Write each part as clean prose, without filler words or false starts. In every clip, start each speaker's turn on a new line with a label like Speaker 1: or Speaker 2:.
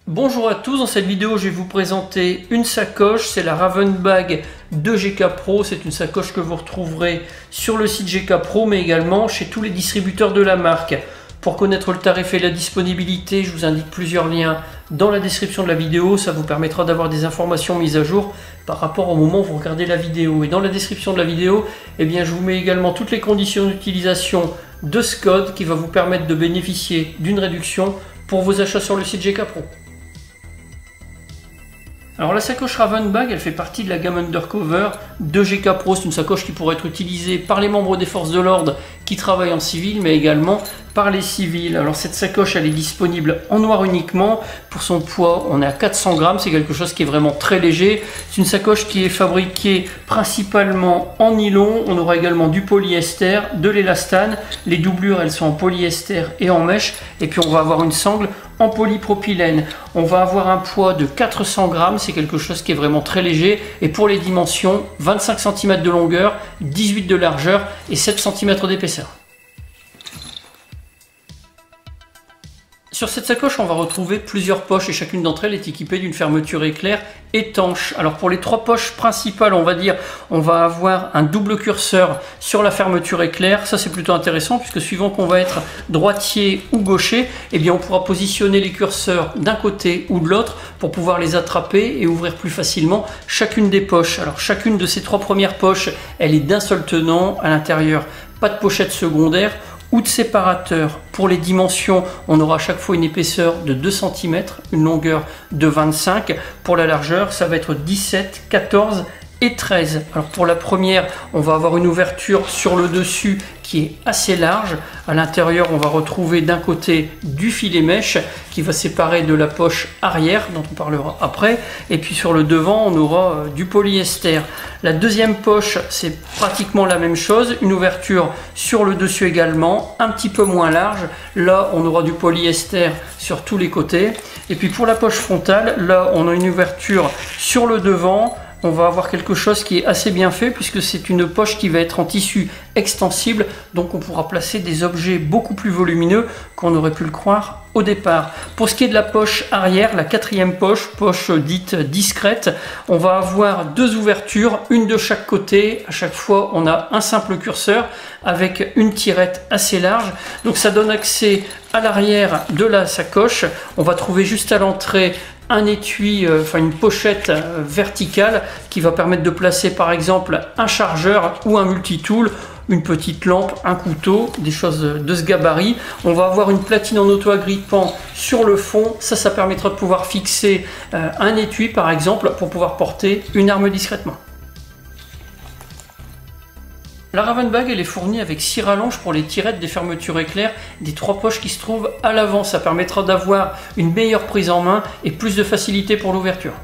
Speaker 1: Bonjour à tous, dans cette vidéo je vais vous présenter une sacoche, c'est la Raven Bag de GK Pro. C'est une sacoche que vous retrouverez sur le site GK Pro mais également chez tous les distributeurs de la marque. Pour connaître le tarif et la disponibilité, je vous indique plusieurs liens dans la description de la vidéo. Ça vous permettra d'avoir des informations mises à jour par rapport au moment où vous regardez la vidéo. Et dans la description de la vidéo, je vous mets également toutes les conditions d'utilisation de ce code qui va vous permettre de bénéficier d'une réduction pour vos achats sur le site GK Pro. Alors la sacoche Raven Bag, elle fait partie de la gamme Undercover de GK Pro. C'est une sacoche qui pourrait être utilisée par les membres des forces de l'ordre qui travaillent en civil, mais également par les civils. Alors cette sacoche, elle est disponible en noir uniquement. Pour son poids, on est à 400 grammes. C'est quelque chose qui est vraiment très léger. C'est une sacoche qui est fabriquée principalement en nylon. On aura également du polyester, de l'élastane. Les doublures, elles sont en polyester et en mèche. Et puis on va avoir une sangle en polypropylène. On va avoir un poids de 400 grammes. C'est quelque chose qui est vraiment très léger. Et pour les dimensions, 25 cm de longueur, 18 de largeur et 7 cm d'épaisseur. Sur cette sacoche, on va retrouver plusieurs poches et chacune d'entre elles est équipée d'une fermeture éclair étanche. Alors pour les trois poches principales, on va avoir un double curseur sur la fermeture éclair. Ça c'est plutôt intéressant puisque suivant qu'on va être droitier ou gaucher, on pourra positionner les curseurs d'un côté ou de l'autre pour pouvoir les attraper et ouvrir plus facilement chacune des poches. Alors chacune de ces trois premières poches, elle est d'un seul tenant. À l'intérieur, pas de pochette secondaire ou de séparateur. Pour les dimensions, on aura à chaque fois une épaisseur de 2 cm, une longueur de 25. Pour la largeur, ça va être 17, 14 et 13. Alors pour la première, on va avoir une ouverture sur le dessus qui est assez large. À l'intérieur, on va retrouver d'un côté du filet mèche qui va séparer de la poche arrière, dont on parlera après. Et puis sur le devant, on aura du polyester. La deuxième poche, c'est pratiquement la même chose. Une ouverture sur le dessus également, un petit peu moins large. Là, on aura du polyester sur tous les côtés. Et puis pour la poche frontale, là, on a une ouverture sur le devant. On va avoir quelque chose qui est assez bien fait puisque c'est une poche qui va être en tissu extensible, donc on pourra placer des objets beaucoup plus volumineux qu'on aurait pu le croire au départ. Pour ce qui est de la poche arrière, la quatrième poche dite discrète, on va avoir deux ouvertures, une de chaque côté. À chaque fois, on a un simple curseur avec une tirette assez large, donc ça donne accès à l'arrière de la sacoche. On va trouver juste à l'entrée un étui, une pochette verticale qui va permettre de placer par exemple un chargeur ou un multitool, une petite lampe, un couteau, des choses de ce gabarit. On va avoir une platine en auto-agrippant sur le fond. Ça permettra de pouvoir fixer un étui par exemple pour pouvoir porter une arme discrètement. La Raven Bag, elle est fournie avec 6 rallonges pour les tirettes des fermetures éclair des trois poches qui se trouvent à l'avant. Ça permettra d'avoir une meilleure prise en main et plus de facilité pour l'ouverture.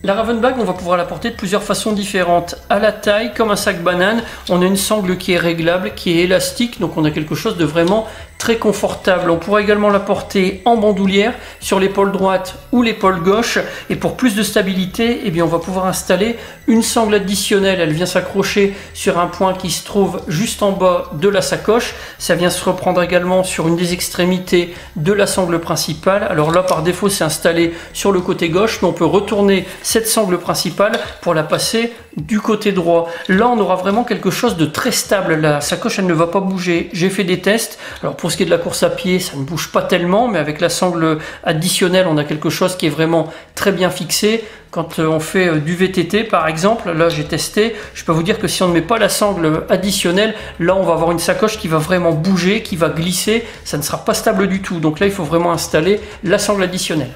Speaker 1: La Raven Bag, on va pouvoir la porter de plusieurs façons différentes. À la taille, comme un sac banane, on a une sangle qui est réglable, qui est élastique, donc on a quelque chose de vraiment très confortable. On pourra également la porter en bandoulière sur l'épaule droite ou l'épaule gauche. Et pour plus de stabilité, on va pouvoir installer une sangle additionnelle. Elle vient s'accrocher sur un point qui se trouve juste en bas de la sacoche. Ça vient se reprendre également sur une des extrémités de la sangle principale. Alors là, par défaut, c'est installé sur le côté gauche, mais on peut retourner cette sangle principale pour la passer du côté droit. Là, on aura vraiment quelque chose de très stable. La sacoche, elle ne va pas bouger. J'ai fait des tests. Alors pour ce qui est de la course à pied, ça ne bouge pas tellement, mais avec la sangle additionnelle, on a quelque chose qui est vraiment très bien fixé. Quand on fait du VTT par exemple, là j'ai testé, je peux vous dire que si on ne met pas la sangle additionnelle, là on va avoir une sacoche qui va vraiment bouger, qui va glisser, ça ne sera pas stable du tout. Donc là il faut vraiment installer la sangle additionnelle.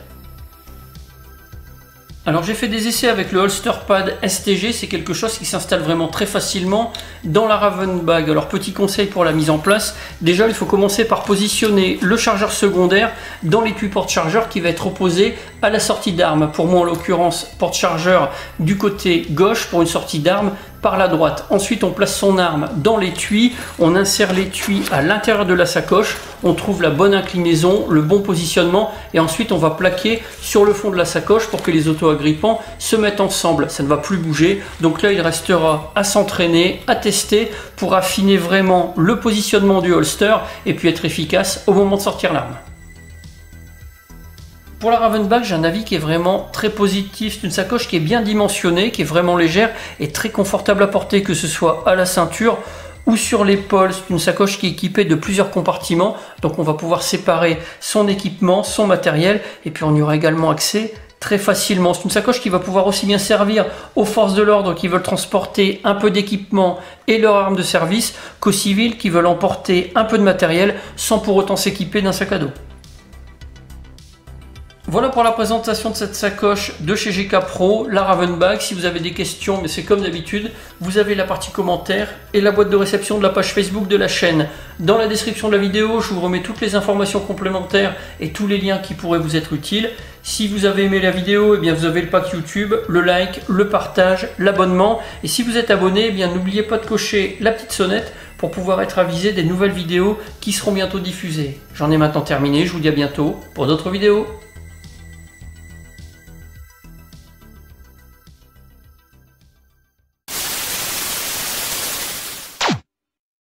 Speaker 1: Alors j'ai fait des essais avec le holster pad STG, c'est quelque chose qui s'installe vraiment très facilement dans la Raven Bag. Alors petit conseil pour la mise en place, déjà il faut commencer par positionner le chargeur secondaire dans l'étui porte-chargeur qui va être opposé à la sortie d'arme. Pour moi en l'occurrence porte-chargeur du côté gauche pour une sortie d'arme par la droite. Ensuite on place son arme dans l'étui, on insère l'étui à l'intérieur de la sacoche, on trouve la bonne inclinaison, le bon positionnement et ensuite on va plaquer sur le fond de la sacoche pour que les auto-agrippants se mettent ensemble. Ça ne va plus bouger, donc là il restera à s'entraîner, à tester pour affiner vraiment le positionnement du holster et puis être efficace au moment de sortir l'arme. Pour la Ravenbag, j'ai un avis qui est vraiment très positif. C'est une sacoche qui est bien dimensionnée, qui est vraiment légère et très confortable à porter, que ce soit à la ceinture ou sur l'épaule. C'est une sacoche qui est équipée de plusieurs compartiments, donc on va pouvoir séparer son équipement, son matériel, et puis on y aura également accès très facilement. C'est une sacoche qui va pouvoir aussi bien servir aux forces de l'ordre qui veulent transporter un peu d'équipement et leur arme de service, qu'aux civils qui veulent emporter un peu de matériel sans pour autant s'équiper d'un sac à dos. Voilà pour la présentation de cette sacoche de chez GK Pro, la Ravenbag. Si vous avez des questions, mais c'est comme d'habitude, vous avez la partie commentaires et la boîte de réception de la page Facebook de la chaîne. Dans la description de la vidéo, je vous remets toutes les informations complémentaires et tous les liens qui pourraient vous être utiles. Si vous avez aimé la vidéo, eh bien vous avez le pack YouTube, le like, le partage, l'abonnement. Et si vous êtes abonné, eh bien n'oubliez pas de cocher la petite sonnette pour pouvoir être avisé des nouvelles vidéos qui seront bientôt diffusées. J'en ai maintenant terminé, je vous dis à bientôt pour d'autres vidéos.